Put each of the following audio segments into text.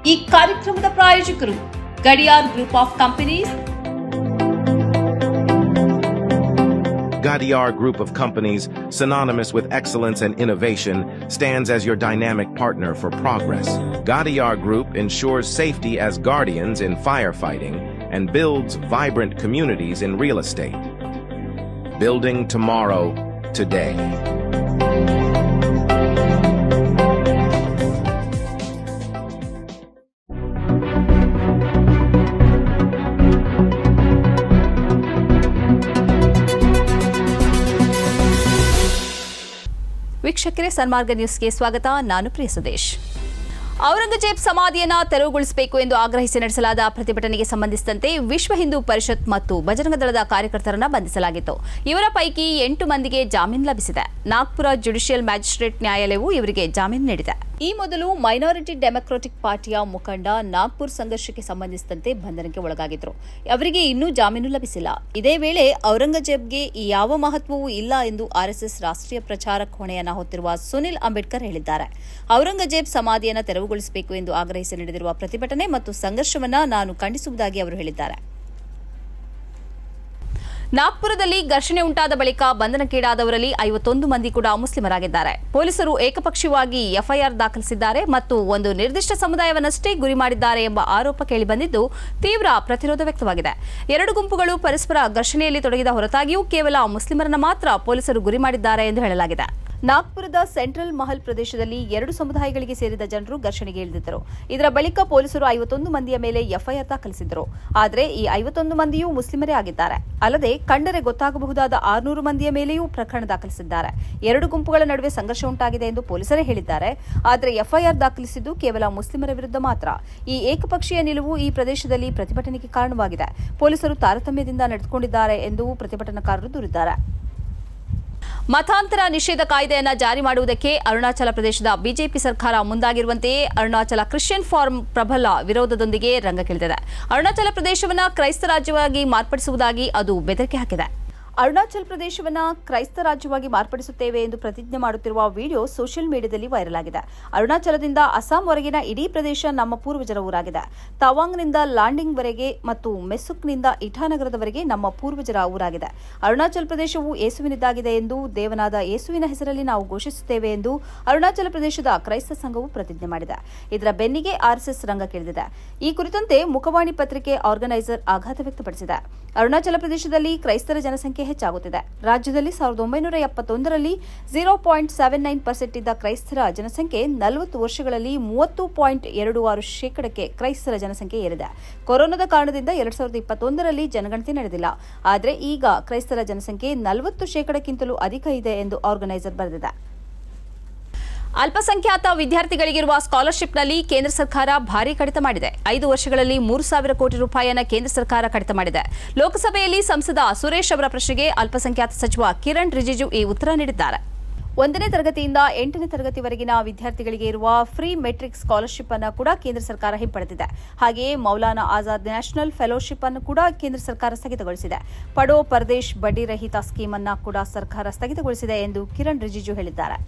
ಈ ಕಾರ್ಯಕ್ರಮದ ಪ್ರಾಯೋಜಕರು Gadiyar group of companies. Gadiar Group of Companies, synonymous with excellence and innovation, stands as your dynamic partner for progress. Gadiar Group ensures safety as guardians in firefighting and builds vibrant communities in real estate. Building tomorrow, today. ವೀಕ್ಷಕರೇ, ಸನ್ಮಾರ್ಗ ನ್ಯೂಸ್ಗೆ ಸ್ವಾಗತ. ನಾನು ಪ್ರಿಯ ಸದೇಶ್. ಔರಂಗಜೇಬ್ ಸಮಾಧಿಯನ್ನು ತೆರವುಗೊಳಿಸಬೇಕು ಎಂದು ಆಗ್ರಹಿಸಿ ನಡೆಸಲಾದ ಪ್ರತಿಭಟನೆಗೆ ಸಂಬಂಧಿಸಿದಂತೆ ವಿಶ್ವ ಹಿಂದೂ ಪರಿಷತ್ ಮತ್ತು ಬಜರಂಗ ದಳದ ಕಾರ್ಯಕರ್ತರನ್ನು ಬಂಧಿಸಲಾಗಿತ್ತು. ಇವರ ಪೈಕಿ 8 ಮಂದಿಗೆ ಜಾಮೀನು ಲಭಿಸಿದೆ. ನಾಗ್ಪುರ ಜುಡಿಷಿಯಲ್ ಮ್ಯಾಜಿಸ್ಟ್ರೇಟ್ ನ್ಯಾಯಾಲಯವು ಇವರಿಗೆ ಜಾಮೀನು ನೀಡಿದೆ. ಈ ಮೊದಲು ಮೈನಾರಿಟಿ ಡೆಮೊಕ್ರಾಟಿಕ್ ಪಾರ್ಟಿಯ ಮುಖಂಡ ನಾಗ್ಪುರ್ ಸಂಘರ್ಷಕ್ಕೆ ಸಂಬಂಧಿಸಿದಂತೆ ಬಂಧನಕ್ಕೆ ಒಳಗಾಗಿದ್ದರು. ಅವರಿಗೆ ಇನ್ನೂ ಜಾಮೀನು ಲಭಿಸಿಲ್ಲ. ಇದೇ ವೇಳೆ ಔರಂಗಜೇಬ್ಗೆ ಯಾವ ಮಹತ್ವವೂ ಇಲ್ಲ ಎಂದು ಆರ್ಎಸ್ಎಸ್ ರಾಷ್ಟ್ರೀಯ ಪ್ರಚಾರಕ ಹೊಣೆಯನ್ನು ಹೊತ್ತಿರುವ ಸುನಿಲ್ ಅಂಬೇಡ್ಕರ್ ಹೇಳಿದ್ದಾರೆ. ಔರಂಗಜೇಬ್ ಸಮಾಧಿಯನ್ನು ತೆರವುಗೊಳಿಸಬೇಕು ಎಂದು ಆಗ್ರಹಿಸಿ ನಡೆದಿರುವ ಪ್ರತಿಭಟನೆ ಮತ್ತು ಸಂಘರ್ಷವನ್ನು ನಾನು ಖಂಡಿಸುವುದಾಗಿ ಅವರು ಹೇಳಿದ್ದಾರೆ. ನಾಗ್ಪುರದಲ್ಲಿ ಘರ್ಷಣೆ ಉಂಟಾದ ಬಳಿಕ ಬಂಧನಕ್ಕೀಡಾದವರಲ್ಲಿ 51 ಮಂದಿ ಕೂಡ ಮುಸ್ಲಿಮರಾಗಿದ್ದಾರೆ. ಪೊಲೀಸರು ಏಕಪಕ್ಷೀಯವಾಗಿ ಎಫ್ಐಆರ್ ದಾಖಲಿಸಿದ್ದಾರೆ ಮತ್ತು ಒಂದು ನಿರ್ದಿಷ್ಟ ಸಮುದಾಯವನ್ನಷ್ಟೇ ಗುರಿ ಮಾಡಿದ್ದಾರೆ ಎಂಬ ಆರೋಪ ಕೇಳಿಬಂದಿದ್ದು ತೀವ್ರ ಪ್ರತಿರೋಧ ವ್ಯಕ್ತವಾಗಿದೆ. 2 ಗುಂಪುಗಳು ಪರಸ್ಪರ ಘರ್ಷಣೆಯಲ್ಲಿ ತೊಡಗಿದ ಹೊರತಾಗಿಯೂ ಕೇವಲ ಮುಸ್ಲಿಮರನ್ನ ಮಾತ್ರ ಪೊಲೀಸರು ಗುರಿ ಮಾಡಿದ್ದಾರೆ ಎಂದು ಹೇಳಲಾಗಿದೆ. ನಾಗ್ಪುರದ ಸೆಂಟ್ರಲ್ ಮಹಲ್ ಪ್ರದೇಶದಲ್ಲಿ 2 ಸಮುದಾಯಗಳಿಗೆ ಸೇರಿದ ಜನರು ಘರ್ಷಣೆಗೆ ಇಳಿದಿದ್ದರು. ಇದರ ಬಳಿಕ ಪೊಲೀಸರು 51 ಮಂದಿಯ ಮೇಲೆ ಎಫ್ಐಆರ್ ದಾಖಲಿಸಿದ್ದರು. ಆದರೆ ಈ 51 ಮಂದಿಯೂ ಮುಸ್ಲಿಮರೇ ಆಗಿದ್ದಾರೆ. ಅಲ್ಲದೆ ಕಂಡರೆ ಗೊತ್ತಾಗಬಹುದಾದ 600 ಮಂದಿಯ ಮೇಲೆಯೂ ಪ್ರಕರಣ ದಾಖಲಿಸಿದ್ದಾರೆ. 2 ಗುಂಪುಗಳ ನಡುವೆ ಸಂಘರ್ಷ ಉಂಟಾಗಿದೆ ಎಂದು ಪೊಲೀಸರೇ ಹೇಳಿದ್ದಾರೆ. ಆದರೆ ಎಫ್ಐಆರ್ ದಾಖಲಿಸಿದ್ದು ಕೇವಲ ಮುಸ್ಲಿಮರ ವಿರುದ್ಧ ಮಾತ್ರ. ಈ ಏಕಪಕ್ಷೀಯ ನಿಲುವು ಈ ಪ್ರದೇಶದಲ್ಲಿ ಪ್ರತಿಭಟನೆಗೆ ಕಾರಣವಾಗಿದೆ. ಪೊಲೀಸರು ತಾರತಮ್ಯದಿಂದ ನಡೆದುಕೊಂಡಿದ್ದಾರೆ ಎಂದು ಪ್ರತಿಭಟನಾಕಾರರು ದೂರಿದ್ದಾರೆ. ಮತಾಂತರ ನಿಷೇಧ ಕಾಯ್ದೆಯನ್ನು ಜಾರಿ ಮಾಡುವುದಕ್ಕೆ ಅರುಣಾಚಲ ಪ್ರದೇಶದ ಬಿಜೆಪಿ ಸರ್ಕಾರ ಮುಂದಾಗಿರುವಂತೆಯೇ ಅರುಣಾಚಲ ಕ್ರಿಶ್ಚಿಯನ್ ಫಾರಂ ಪ್ರಬಲ ವಿರೋಧದೊಂದಿಗೆ ರಂಗಕ್ಕಿಳಿದಿದೆ. ಅರುಣಾಚಲ ಪ್ರದೇಶವನ್ನು ಕ್ರೈಸ್ತ ರಾಜ್ಯವಾಗಿ ಮಾರ್ಪಡಿಸುವುದಾಗಿ ಅದು ಬೆದರಿಕೆ ಹಾಕಿದೆ. ಅರುಣಾಚಲ ಪ್ರದೇಶವನ್ನು ಕ್ರೈಸ್ತ ರಾಜ್ಯವಾಗಿ ಮಾರ್ಪಡಿಸುತ್ತೇವೆ ಎಂದು ಪ್ರತಿಜ್ಞೆ ಮಾಡುತ್ತಿರುವ ವಿಡಿಯೋ ಸೋಷಿಯಲ್ ಮೀಡಿಯಾದಲ್ಲಿ ವೈರಲ್ ಆಗಿದೆ. ಅರುಣಾಚಲದಿಂದ ಅಸ್ಸಾಂವರೆಗಿನ ಇಡೀ ಪ್ರದೇಶ ನಮ್ಮ ಪೂರ್ವಜರ ಊರಾಗಿದೆ. ತವಾಂಗ್ನಿಂದ ಲಾಂಡಿಂಗ್ವರೆಗೆ ಮತ್ತು ಮೆಸುಕ್ನಿಂದ ಇಟಾನಗರದವರೆಗೆ ನಮ್ಮ ಪೂರ್ವಜರ ಊರಾಗಿದೆ. ಅರುಣಾಚಲ ಪ್ರದೇಶವು ಯೇಸುವಿನದ್ದಾಗಿದೆ ಎಂದು ದೇವನಾದ ಯೇಸುವಿನ ಹೆಸರಲ್ಲಿ ನಾವು ಘೋಷಿಸುತ್ತೇವೆ ಎಂದು ಅರುಣಾಚಲ ಪ್ರದೇಶದ ಕ್ರೈಸ್ತ ಸಂಘವು ಪ್ರತಿಜ್ಞೆ ಮಾಡಿದೆ. ಇದರ ಬೆನ್ನಿಗೆ ಆರ್ಎಸ್ಎಸ್ ರಂಗಕ್ಕಿಳಿದಿದೆ. ಈ ಕುರಿತಂತೆ ಮುಖವಾಣಿ ಪತ್ರಿಕೆ ಆರ್ಗನೈಸರ್ ಆಘಾತ ವ್ಯಕ್ತಪಡಿಸಿದೆ. ಅರುಣಾಚಲ ಪ್ರದೇಶದಲ್ಲಿ ಕ್ರೈಸ್ತರ ಜನಸಂಖ್ಯೆ ಹೆಚ್ಚಾಗುತ್ತಿದೆ. ರಾಜ್ಯದಲ್ಲಿ 1971ರಲ್ಲಿ 0.79% ಇದ್ದ ಕ್ರೈಸ್ತರ ಜನಸಂಖ್ಯೆ 40 ವರ್ಷಗಳಲ್ಲಿ 30.26% ಕ್ರೈಸ್ತರ ಜನಸಂಖ್ಯೆ ಏರಿದೆ. ಕೊರೋನಾದ ಕಾರಣದಿಂದ 2021ರಲ್ಲಿ ಜನಗಣತಿ ನಡೆದಿಲ್ಲ. ಆದರೆ ಈಗ ಕ್ರೈಸ್ತರ ಜನಸಂಖ್ಯೆ 40%ಕ್ಕಿಂತಲೂ ಅಧಿಕ ಇದೆ ಎಂದು ಆರ್ಗನೈಸರ್ ಬರೆದಿದೆ. ಅಲ್ಪಸಂಖ್ಯಾತ ವಿದ್ಯಾರ್ಥಿಗಳಿಗಿರುವ ಸ್ಕಾಲರ್ಶಿಪ್ನಲ್ಲಿ ಕೇಂದ್ರ ಸರ್ಕಾರ ಭಾರೀ ಕಡಿತ ಮಾಡಿದೆ. 5 ವರ್ಷಗಳಲ್ಲಿ 3,000 ಕೋಟಿ ರೂಪಾಯಿಯನ್ನು ಕೇಂದ್ರ ಸರ್ಕಾರ ಕಡಿತ ಮಾಡಿದೆ. ಲೋಕಸಭೆಯಲ್ಲಿ ಸಂಸದ ಸುರೇಶ್ ಅವರ ಪ್ರಶ್ನೆಗೆ ಅಲ್ಪಸಂಖ್ಯಾತ ಸಚಿವ ಕಿರಣ್ ರಿಜಿಜು ಈ ಉತ್ತರ ನೀಡಿದ್ದಾರೆ. 1ನೇ ತರಗತಿಯಿಂದ 8ನೇ ತರಗತಿವರೆಗಿನ ವಿದ್ಯಾರ್ಥಿಗಳಿಗೆ ಇರುವ ಫ್ರೀ ಮೆಟ್ರಿಕ್ ಸ್ಕಾಲರ್ಶಿಪ್ ಅನ್ನು ಕೂಡ ಕೇಂದ್ರ ಸರ್ಕಾರ ಹಿಂಪಡೆದಿದೆ. ಹಾಗೆಯೇ ಮೌಲಾನಾ ಆಜಾದ್ ನ್ಯಾಷನಲ್ ಫೆಲೋಶಿಪ್ ಅನ್ನು ಕೂಡ ಕೇಂದ್ರ ಸರ್ಕಾರ ಸ್ಥಗಿತಗೊಳಿಸಿದೆ. ಪಡೋ ಪರದೇಶ್ ಬಡ್ಡಿ ರಹಿತ ಸ್ಕೀಮ್ ಅನ್ನು ಕೂಡ ಸರ್ಕಾರ ಸ್ಥಗಿತಗೊಳಿಸಿದೆ ಎಂದು ಕಿರಣ್ ರಿಜಿಜು ಹೇಳಿದ್ದಾರೆ.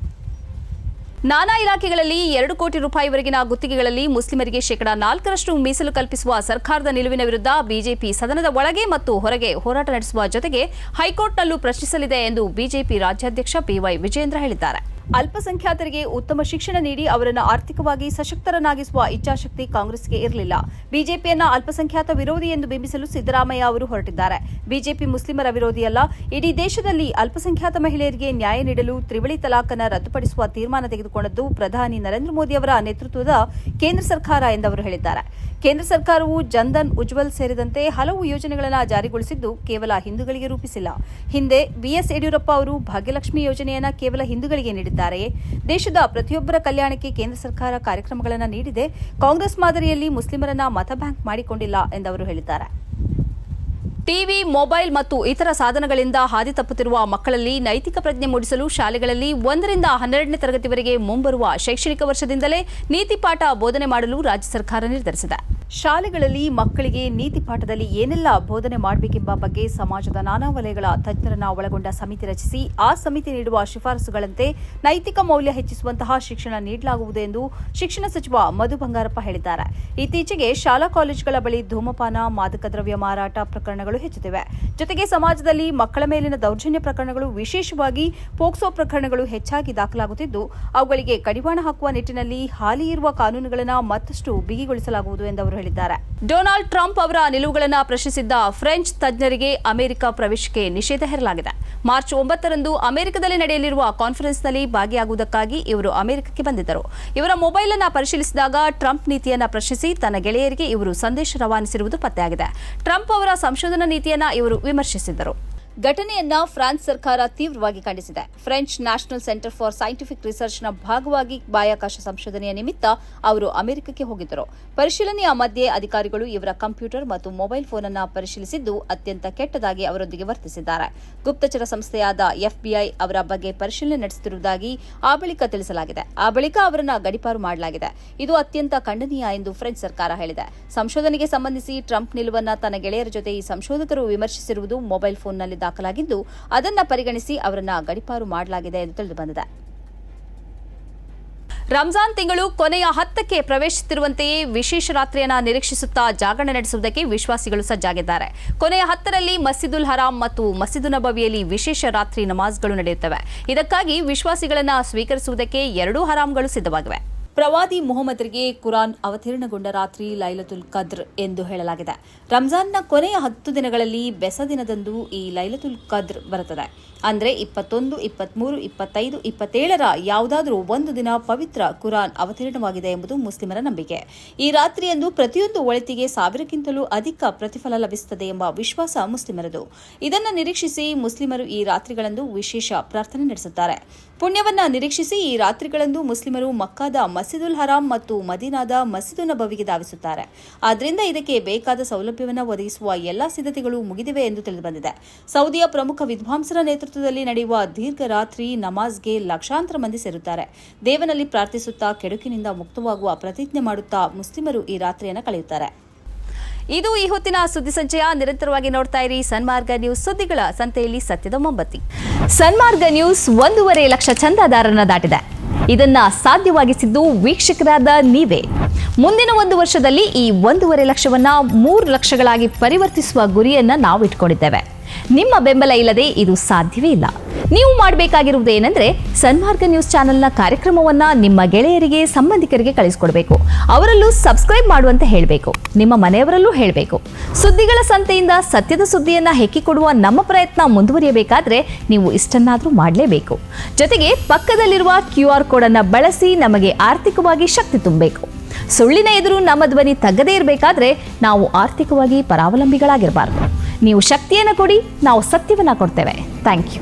ನಾನಾ ಇಲಾಖೆಗಳಲ್ಲಿ 2 ಕೋಟಿ ರೂಪಾಯಿವರೆಗಿನ ಗುತ್ತಿಗೆಗಳಲ್ಲಿ ಮುಸ್ಲಿಮರಿಗೆ 4% ಮೀಸಲು ಕಲ್ಪಿಸುವ ಸರ್ಕಾರದ ನಿಲುವಿನ ವಿರುದ್ಧ ಬಿಜೆಪಿ ಸದನದ ಒಳಗೆ ಮತ್ತು ಹೊರಗೆ ಹೋರಾಟ ನಡೆಸುವ ಜೊತೆಗೆ ಹೈಕೋರ್ಟ್ನಲ್ಲೂ ಪ್ರಶ್ನಿಸಲಿದೆ ಎಂದು ಬಿಜೆಪಿ ರಾಜ್ಯಾಧ್ಯಕ್ಷ ಬಿವೈ ವಿಜಯೇಂದ್ರ ಹೇಳಿದ್ದಾರೆ. ಅಲ್ಪಸಂಖ್ಯಾತರಿಗೆ ಉತ್ತಮ ಶಿಕ್ಷಣ ನೀಡಿ ಅವರನ್ನು ಆರ್ಥಿಕವಾಗಿ ಸಶಕ್ತರನ್ನಾಗಿಸುವ ಇಚ್ಛಾಶಕ್ತಿ ಕಾಂಗ್ರೆಸ್ಗೆ ಇರಲಿಲ್ಲ. ಬಿಜೆಪಿಯನ್ನ ಅಲ್ಪಸಂಖ್ಯಾತ ವಿರೋಧಿ ಎಂದು ಬಿಂಬಿಸಲು ಸಿದ್ದರಾಮಯ್ಯ ಅವರು ಹೊರಟಿದ್ದಾರೆ. ಬಿಜೆಪಿ ಮುಸ್ಲಿಮರ ವಿರೋಧಿಯಲ್ಲ. ಇಡೀ ದೇಶದಲ್ಲಿ ಅಲ್ಪಸಂಖ್ಯಾತ ಮಹಿಳೆಯರಿಗೆ ನ್ಯಾಯ ನೀಡಲು ತ್ರಿವಳಿ ತಲಾಖ್ ಅನ್ನು ರದ್ದುಪಡಿಸುವ ತೀರ್ಮಾನ ತೆಗೆದುಕೊಂಡದ್ದು ಪ್ರಧಾನಿ ನರೇಂದ್ರ ಮೋದಿ ಅವರ ನೇತೃತ್ವದ ಕೇಂದ್ರ ಸರ್ಕಾರ ಎಂದವರು ಹೇಳಿದ್ದಾರೆ. ಕೇಂದ್ರ ಸರ್ಕಾರವು ಜನ್ಧನ್ ಉಜ್ವಲ್ ಸೇರಿದಂತೆ ಹಲವು ಯೋಜನೆಗಳನ್ನು ಜಾರಿಗೊಳಿಸಿದ್ದು ಕೇವಲ ಹಿಂದೂಗಳಿಗೆ ರೂಪಿಸಿಲ್ಲ. ಹಿಂದೆ ಬಿಎಸ್ ಯಡಿಯೂರಪ್ಪ ಅವರು ಭಾಗ್ಯಲಕ್ಷ್ಮಿ ಯೋಜನೆಯನ್ನು ಕೇವಲ ಹಿಂದೂಗಳಿಗೆ ನೀಡಿದ್ದಾರೆಯೇ? ದೇಶದ ಪ್ರತಿಯೊಬ್ಬರ ಕಲ್ಯಾಣಕ್ಕೆ ಕೇಂದ್ರ ಸರ್ಕಾರ ಕಾರ್ಯಕ್ರಮಗಳನ್ನು ನೀಡಿದೆ. ಕಾಂಗ್ರೆಸ್ ಮಾದರಿಯಲ್ಲಿ ಮುಸ್ಲಿಮರನ್ನ ಮತ ಬ್ಯಾಂಕ್ ಮಾಡಿಕೊಂಡಿಲ್ಲ ಎಂದವರು ಹೇಳಿದ್ದಾರೆ. ಟಿವಿ, ಮೊಬೈಲ್ ಮತ್ತು ಇತರ ಸಾಧನಗಳಿಂದ ಹಾದಿ ತಪ್ಪುತ್ತಿರುವ ಮಕ್ಕಳಲ್ಲಿ ನೈತಿಕ ಪ್ರಜ್ಞೆ ಮೂಡಿಸಲು ಶಾಲೆಗಳಲ್ಲಿ 1ರಿಂದ 12ನೇ ತರಗತಿವರೆಗೆ ಮುಂಬರುವ ಶೈಕ್ಷಣಿಕ ವರ್ಷದಿಂದಲೇ ನೀತಿ ಪಾಠ ಬೋಧನೆ ಮಾಡಲು ರಾಜ್ಯ ಸರ್ಕಾರ ನಿರ್ಧರಿಸಿದೆ. ಶಾಲೆಗಳಲ್ಲಿ ಮಕ್ಕಳಿಗೆ ನೀತಿ ಪಾಠದಲ್ಲಿ ಏನೆಲ್ಲ ಬೋಧನೆ ಮಾಡಬೇಕೆಂಬ ಬಗ್ಗೆ ಸಮಾಜದ ನಾನಾ ವಲಯಗಳ ತಜ್ಞರನ್ನ ಒಳಗೊಂಡ ಸಮಿತಿ ರಚಿಸಿ ಆ ಸಮಿತಿ ನೀಡುವ ಶಿಫಾರಸುಗಳಂತೆ ನೈತಿಕ ಮೌಲ್ಯ ಹೆಚ್ಚಿಸುವಂತಹ ಶಿಕ್ಷಣ ನೀಡಲಾಗುವುದು ಎಂದು ಶಿಕ್ಷಣ ಸಚಿವ ಮಧು ಬಂಗಾರಪ್ಪ ಹೇಳಿದ್ದಾರೆ. ಇತ್ತೀಚೆಗೆ ಶಾಲಾ ಕಾಲೇಜುಗಳ ಬಳಿ ಧೂಮಪಾನ, ಮಾದಕ ದ್ರವ್ಯ ಮಾರಾಟ ಪ್ರಕರಣಗಳು ಹೆಚ್ಚುತ್ತಿವೆ. ಜೊತೆಗೆ ಸಮಾಜದಲ್ಲಿ ಮಕ್ಕಳ ಮೇಲಿನ ದೌರ್ಜನ್ಯ ಪ್ರಕರಣಗಳು, ವಿಶೇಷವಾಗಿ ಪೋಕ್ಸೋ ಪ್ರಕರಣಗಳು ಹೆಚ್ಚಾಗಿ ದಾಖಲಾಗುತ್ತಿದ್ದು, ಅವುಗಳಿಗೆ ಕಡಿವಾಣ ಹಾಕುವ ನಿಟ್ಟಿನಲ್ಲಿ ಹಾಲಿ ಇರುವ ಕಾನೂನುಗಳನ್ನು ಮತ್ತಷ್ಟು ಬಿಗಿಗೊಳಿಸಲಾಗುವುದು ಎಂದು ಅವರು ಹೇಳಿದ್ದಾರೆ. ಡೊನಾಲ್ಡ್ ಟ್ರಂಪ್ ಅವರ ನಿಲುವುಗಳನ್ನು ಪ್ರಶ್ನಿಸಿದ್ದ ಫ್ರೆಂಚ್ ತಜ್ಞರಿಗೆ ಅಮೆರಿಕ ಪ್ರವೇಶಕ್ಕೆ ನಿಷೇಧ ಹೇರಲಾಗಿದೆ. ಮಾರ್ಚ್ 9ರಂದು ಅಮೆರಿಕದಲ್ಲಿ ನಡೆಯಲಿರುವ ಕಾನ್ಫರೆನ್ಸ್ನಲ್ಲಿ ಭಾಗಿಯಾಗುವುದಕ್ಕಾಗಿ ಇವರು ಅಮೆರಿಕಕ್ಕೆ ಬಂದಿದ್ದರು. ಇವರ ಮೊಬೈಲ್ ಅನ್ನು ಪರಿಶೀಲಿಸಿದಾಗ ಟ್ರಂಪ್ ನೀತಿಯನ್ನು ಪ್ರಶ್ನಿಸಿ ತನ್ನ ಗೆಳೆಯರಿಗೆ ಇವರು ಸಂದೇಶ ರವಾನಿಸಿರುವುದು ಪತ್ತೆಯಾಗಿದೆ. ಟ್ರಂಪ್ ಅವರ ಸಂಶೋಧನಾ ನೀತಿಯನ್ನು ಇವರು ವಿಮರ್ಶಿಸಿದ್ದರು. ಘಟನೆಯನ್ನ ಫ್ರಾನ್ಸ್ ಸರ್ಕಾರ ತೀವ್ರವಾಗಿ ಖಂಡಿಸಿದೆ. French national centre for scientific ರಿಸರ್ಚ್ನ ಭಾಗವಾಗಿ ಬಾಹ್ಯಾಕಾಶ ಸಂಶೋಧನೆಯ ನಿಮಿತ್ತ ಅವರು ಅಮೆರಿಕಕ್ಕೆ ಹೋಗಿದ್ದರು. ಪರಿಶೀಲನೆಯ ಮಧ್ಯೆ ಅಧಿಕಾರಿಗಳು ಇವರ ಕಂಪ್ಯೂಟರ್ ಮತ್ತು ಮೊಬೈಲ್ ಫೋನ್ ಅನ್ನು ಪರಿಶೀಲಿಸಿದ್ದು ಅತ್ಯಂತ ಕೆಟ್ಟದಾಗಿ ಅವರೊಂದಿಗೆ ವರ್ತಿಸಿದ್ದಾರೆ. ಗುಪ್ತಚರ ಸಂಸ್ಥೆಯಾದ ಎಫ್ಬಿಐ ಅವರ ಬಗ್ಗೆ ಪರಿಶೀಲನೆ ನಡೆಸುತ್ತಿರುವುದಾಗಿ ಆ ಬಳಿಕ ತಿಳಿಸಲಾಗಿದೆ. ಆ ಬಳಿಕ ಅವರನ್ನು ಗಡೀಪಾರು ಮಾಡಲಾಗಿದೆ. ಇದು ಅತ್ಯಂತ ಖಂಡನೀಯ ಎಂದು ಫ್ರೆಂಚ್ ಸರ್ಕಾರ ಹೇಳಿದೆ. ಸಂಶೋಧನೆಗೆ ಸಂಬಂಧಿಸಿ ಟ್ರಂಪ್ ನಿಲುವನ್ನ ತನ್ನ ಗೆಳೆಯರ ಜೊತೆ ಈ ಸಂಶೋಧಕರು ವಿಮರ್ಶಿಸಿರುವುದು ಮೊಬೈಲ್ ಫೋನ್ನಲ್ಲಿ ದಾಖಲಾಗಿದ್ದು, ಅದನ್ನ ಪರಿಗಣಿಸಿ ಅವರನ್ನ ಗಡೀಪಾರು ಮಾಡಲಾಗಿದೆ ಎಂದು ತಿಳಿದುಬಂದಿದೆ. ರಂಜಾನ್ ತಿಂಗಳು ಕೊನೆಯ ಹಂತಕ್ಕೆ ಪ್ರವೇಶಿಸುತ್ತಿರುವಂತೆಯೇ ವಿಶೇಷ ರಾತ್ರಿಯನ್ನು ನಿರೀಕ್ಷಿಸುತ್ತಾ ಜಾಗರಣೆ ನಡೆಸುವುದಕ್ಕೆ ವಿಶ್ವಾಸಿಗಳು ಸಜ್ಜಾಗಿದ್ದಾರೆ. ಕೊನೆಯ 10ರಲ್ಲಿ ಮಸ್ಜಿದುಲ್ ಹರಾಮ್ ಮತ್ತು ಮಸ್ಜಿದ್ ನಬವಿಯಲ್ಲಿ ವಿಶೇಷ ರಾತ್ರಿ ನಮಾಜ್ಗಳು ನಡೆಯುತ್ತವೆ. ಇದಕ್ಕಾಗಿ ವಿಶ್ವಾಸಿಗಳನ್ನು ಸ್ವೀಕರಿಸುವುದಕ್ಕೆ 2 ಹರಾಮ್ಗಳು ಸಿದ್ಧವಾಗಿವೆ. ಪ್ರವಾದಿ ಮುಹಮ್ಮದರಿಗೆ ಕುರಾನ್ ಅವತೀರ್ಣಗೊಂಡ ರಾತ್ರಿ ಲೈಲತುಲ್ ಕದ್ರ್ ಎಂದು ಹೇಳಲಾಗಿದೆ. ರಂಜಾನ್ನ ಕೊನೆಯ 10 ದಿನಗಳಲ್ಲಿ ಬೆಸ ದಿನದಂದು ಈ ಲೈಲತುಲ್ ಕದ್ರ್ ಬರುತ್ತದೆ. ಅಂದರೆ 21, 23, 25, 27ರ ಯಾವುದಾದರೂ ಒಂದು ದಿನ ಪವಿತ್ರ ಕುರಾನ್ ಅವತೀರ್ಣವಾಗಿದೆ ಎಂಬುದು ಮುಸ್ಲಿಮರ ನಂಬಿಕೆ. ಈ ರಾತ್ರಿಯಂದು ಪ್ರತಿಯೊಂದು ಒಳಿತಿಗೆ 1000ಕ್ಕಿಂತಲೂ ಅಧಿಕ ಪ್ರತಿಫಲ ಲಭಿಸುತ್ತದೆ ಎಂಬ ವಿಶ್ವಾಸ ಮುಸ್ಲಿಮರದು. ಇದನ್ನು ನಿರೀಕ್ಷಿಸಿ ಮುಸ್ಲಿಮರು ಈ ರಾತ್ರಿಗಳಂದು ವಿಶೇಷ ಪ್ರಾರ್ಥನೆ ನಡೆಸುತ್ತಾರೆ. ಪುಣ್ಯವನ್ನ ನಿರೀಕ್ಷಿಸಿ ಈ ರಾತ್ರಿಗಳಂದು ಮುಸ್ಲಿಮರು ಮಕ್ಕಾದ ಮಸ್ಜಿದುಲ್ ಹರಾಮ್ ಮತ್ತು ಮದೀನಾದ ಮಸ್ಜಿದ್ ನಬವಿಗೆ ಧಾವಿಸುತ್ತಾರೆ. ಆದ್ದರಿಂದ ಇದಕ್ಕೆ ಬೇಕಾದ ಸೌಲಭ್ಯವನ್ನು ಒದಗಿಸುವ ಎಲ್ಲಾ ಸಿದ್ಧತೆಗಳು ಮುಗಿದಿವೆ ಎಂದು ತಿಳಿದುಬಂದಿದೆ. ಸೌದಿಯ ಪ್ರಮುಖ ವಿದ್ವಾಂಸರ ನೇತೃತ್ವದಲ್ಲಿ ನಡೆಯುವ ದೀರ್ಘ ರಾತ್ರಿ ನಮಾಜ್ಗೆ ಲಕ್ಷಾಂತರ ಮಂದಿ ಸೇರುತ್ತಾರೆ. ದೇವನಲ್ಲಿ ಪ್ರಾರ್ಥಿಸುತ್ತಾ ಕೆಡುಕಿನಿಂದ ಮುಕ್ತವಾಗುವ ಪ್ರತಿಜ್ಞೆ ಮಾಡುತ್ತಾ ಮುಸ್ಲಿಮರು ಈ ರಾತ್ರಿಯನ್ನು ಕಳೆಯುತ್ತಾರೆ. ಇದು ಈ ಹೊತ್ತಿನ ಸುದ್ದಿ ಸಂಚಯ. ನಿರಂತರವಾಗಿ ನೋಡ್ತಾ ಇರಿ ಸನ್ಮಾರ್ಗ ನ್ಯೂಸ್, ಸುದ್ದಿಗಳ ಸಂತೆಯಲ್ಲಿ ಸತ್ಯದ ಮೊಂಬತ್ತಿ. ಸನ್ಮಾರ್ಗ ನ್ಯೂಸ್ 1.5 ಲಕ್ಷ ಚಂದಾದಾರರನ್ನ ದಾಟಿದೆ. ಇದನ್ನ ಸಾಧ್ಯವಾಗಿಸಿದ್ದು ವೀಕ್ಷಕರಾದ ನೀವೇ. ಮುಂದಿನ 1 ವರ್ಷದಲ್ಲಿ ಈ 1.5 ಲಕ್ಷವನ್ನ 3 ಲಕ್ಷಗಳಾಗಿ ಪರಿವರ್ತಿಸುವ ಗುರಿಯನ್ನ ನಾವು ಇಟ್ಕೊಂಡಿದ್ದೇವೆ. ನಿಮ್ಮ ಬೆಂಬಲ ಇಲ್ಲದೆ ಇದು ಸಾಧ್ಯವೇ ಇಲ್ಲ. ನೀವು ಮಾಡಬೇಕಾಗಿರುವುದು ಏನಂದ್ರೆ ಸನ್ಮಾರ್ಗ ನ್ಯೂಸ್ ಚಾನೆಲ್ನ ಕಾರ್ಯಕ್ರಮವನ್ನ ನಿಮ್ಮ ಗೆಳೆಯರಿಗೆ, ಸಂಬಂಧಿಕರಿಗೆ ಕಳಿಸಿಕೊಡಬೇಕು. ಅವರಲ್ಲೂ ಸಬ್ಸ್ಕ್ರೈಬ್ ಮಾಡುವಂತೆ ಹೇಳಬೇಕು. ನಿಮ್ಮ ಮನೆಯವರಲ್ಲೂ ಹೇಳಬೇಕು. ಸುದ್ದಿಗಳ ಸಂತೆಯಿಂದ ಸತ್ಯದ ಸುದ್ದಿಯನ್ನ ಹೆಕ್ಕಿಕೊಡುವ ನಮ್ಮ ಪ್ರಯತ್ನ ಮುಂದುವರಿಯಬೇಕಾದ್ರೆ ನೀವು ಇಷ್ಟನ್ನಾದರೂ ಮಾಡಲೇಬೇಕು. ಜೊತೆಗೆ ಪಕ್ಕದಲ್ಲಿರುವ QR ಕೋಡ್ ಅನ್ನು ಬಳಸಿ ನಮಗೆ ಆರ್ಥಿಕವಾಗಿ ಶಕ್ತಿ ತುಂಬಬೇಕು. ಸುಳ್ಳಿನ ಎದುರು ನಮ್ಮ ಧ್ವನಿ ತಗ್ಗದೇ ಇರಬೇಕಾದ್ರೆ ನಾವು ಆರ್ಥಿಕವಾಗಿ ಪರಾವಲಂಬಿಗಳಾಗಿರಬಾರದು. ನೀವು ಶಕ್ತಿಯನ್ನು ಕೊಡಿ, ನಾವು ಸತ್ಯವನ್ನ ಕೊಡ್ತೇವೆ. Thank you.